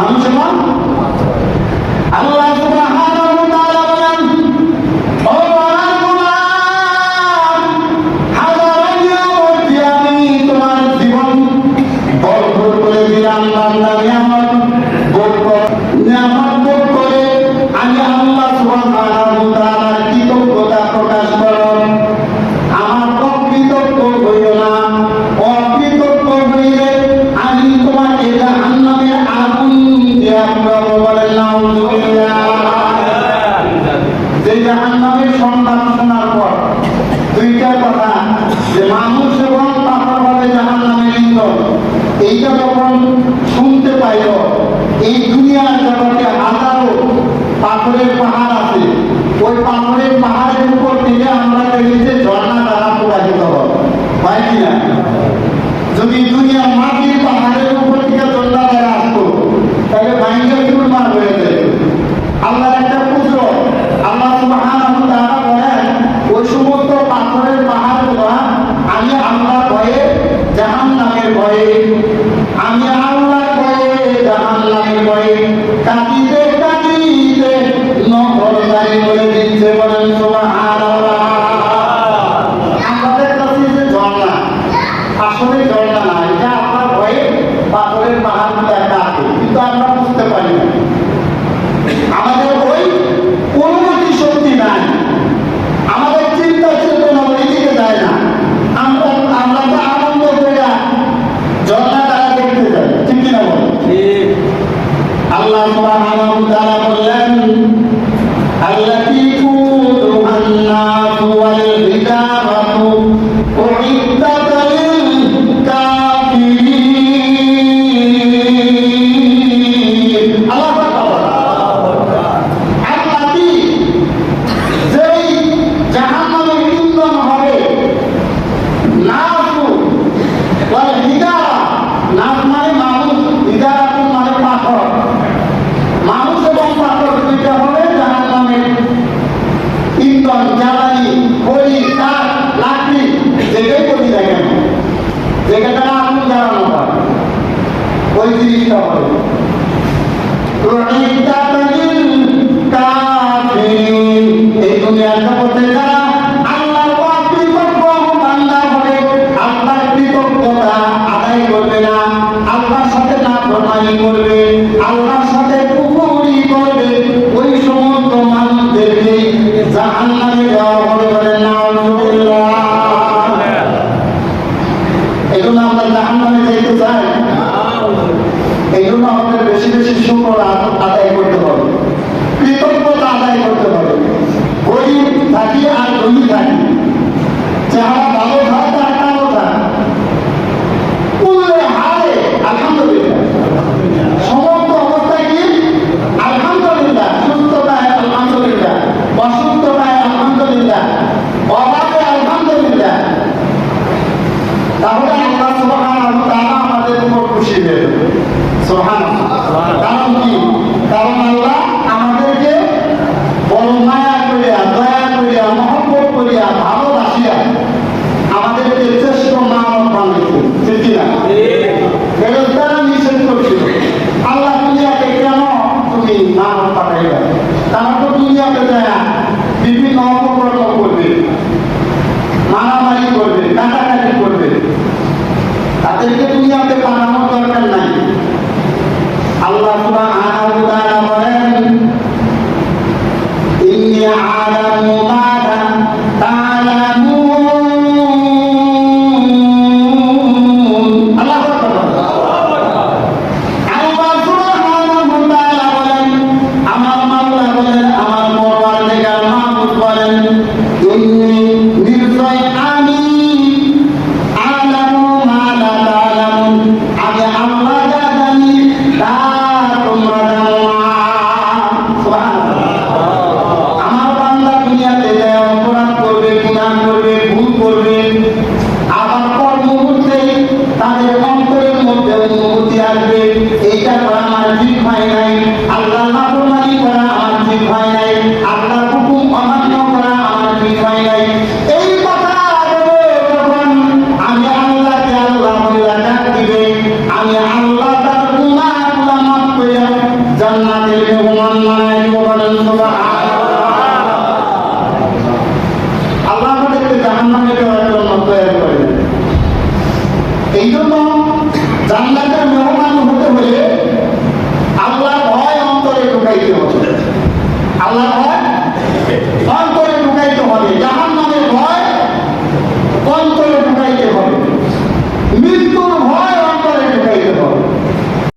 মানুষ এবং আল্লাহ সুবহানাহু ওয়া তাআলা বলেন, ও আমার গোলাম, হাজার নিয়ামত দিয়ে আমি তোমার জীবন ভরপুর করে দিলাম। বান্দা নিয়ামত ভোগ করে আমি আল্লাহ সুবহানাহু ওয়া তাআলার কৃতজ্ঞতা প্রকাশ করো। আমার অকৃতজ্ঞ হইও না। অকৃতজ্ঞ হইলে আমি তোমাকে জাহান্নামের আগুন দিয়ে পুরাবো। বলেন নাউযুবিল্লাহ। যে জাহান্নামের সংবাদ শোনার পর দুইটা কথা, যে মানুষ এবং পাথর হবে জাহান্নামে লিপ্ত, এইটা যখন শুনতে পাইল, এই দুনিয়ার জগতে হাজারো পাথরের পাহাড় আছে, ওই পাথরের পাহাড়ের উপর থেকে আমরা দেখি যে ঝর্ণা দ্বারা প্রবাহিত হয় কিনা। যদি দুনিয়ার মাটির পাহাড়ের উপর থেকে ঝর্ণা দ্বারা আসতো, তাহলে ভাঙ্গা চুরমার হয়ে যেত। আল্লাহর একটা কুদরত। আল্লাহ সুবহানাহু ওয়া তাআলা বলেন, ওই সমস্ত পাথরের পাহাড়গুলো আমি আল্লাহর ভয়ে, জাহান্নামের ভয়ে, আমি আল্লাহর ভয়ে, জাহান্নামের ভয়ে কাঁদিতে কাঁদিতে নহর জারি করে দিচ্ছে। বলেন সুবহানাল্লাহ। আমাদের কাছে যে ঝর্ণা, আসলে ঝর্ণা না, এটা আপনার ভয়ে পাথরের পাহাড়গুলো একটা আছে, কিন্তু আমরা বুঝতে পারি না। আমাদের ওই অনুমতি শক্তি নাই, আমাদের চিন্তা চেতনা ওই দিকে যায় না। আমরা তো আনন্দ করে ঝর্ণা দ্বারা দেখতে যাই, ঠিক কিনা বল? আল্লাহ সুবহানাহু ওয়া তাআলা বললেন, আল্লাতী কুদুহান নাসু ওয়াল হিজারাতু উইদ্দাত লিল কাফিরিন। আল্লাহু আকবার। আল্লাতী, যেই জাহান্নামের ইন্ধন হবে, নাসু ওয়াল হিজারা, নাস মানে মানুষ, হিজারাতুন মানে পাথর। মানুষ এবং পাথর দুইটা হবে জাহান্নামের ইন্ধন, জ্বালানি, খড়ি, কাঠ, লাকড়ি, যেটাই করি না কেন, যেটা আগুন জ্বালানো হয়, ওই জিনিসটা হবে। উইদ্দাত লিল কাফিরিন। এই দুনিয়ার জগতে যারা আল্লাহর অকৃতজ্ঞ বান্দা হবে, আল্লাহর কৃতজ্ঞতা আদায় করবে না, আল্লাহর সাথে নাফরমানি করবে, আল্লাহর সাথে কুফরি করবে, ওই সমস্ত মানুষদেরকে জাহান্নামে দেওয়া হবে। বলেন নাউযুবিল্লাহ। এই জন্য আমরা জাহান্নামে যেতে চাই। এই জন্য আমাদের বেশি বেশি শুকর আদায় করতে হবে, কৃতজ্ঞতা আদায় করতে হবে। গরিব থাকি আর ধনী থাকি, যারা ভালো থাক তার কালো থাক, উল্লে হারে আলহামদুলিল্লাহ। সমস্ত অবস্থায় কি আলহামদুলিল্লাহ। সুস্থতায় আলহামদুলিল্লাহ, অসুস্থতায় আলহামদুলিল্লাহ, অভাবে আলহামদুলিল্লাহ। তাহলে আল্লাহ সুবহানাহু ওয়া তাআলা আমাদের উপর খুশি হয়ে যাবে। সুবহানাল্লাহ। কারণ কি? কারণ আল্লাহ আমাদেরকে বড় মায়া করিয়া, দয়া করিয়া, মহব্বত করিয়া, ভালোবাসিয়া আমাদেরকে শ্রেষ্ঠ মানব বানিয়েছেন, ঠিক কিনা? ফেরেশতারা নিষেধ করছিল, আল্লাহ দুনিয়াতে কেন তুমি মানব পাঠাইবা? তারা তো দুনিয়াতে যায় বিভিন্ন অপকর্ম করবে, মারামারি করবে, কাটাকাটি করবে, তাদেরকে দুনিয়াতে পাঠানোর দরকার নাই। আল্লাহ সুবহানাহু ওয়া তাআলা বলেন, ইন্নী আ'লামু মা লা তা'লামুন। আল্লাহু আকবার। আল্লাহ সুবহানাহু ওয়া তাআলা বলেন, আমার মাওলা বলেন, আমার পরওয়ারদিগার মাহবুব বলেন, ইন্নী, নিশ্চয় আমি, আ'লামু মা লা তা'লামুন, আমি আল্লাহ যা জানি তা তোমরা জান্নাতের মেহমান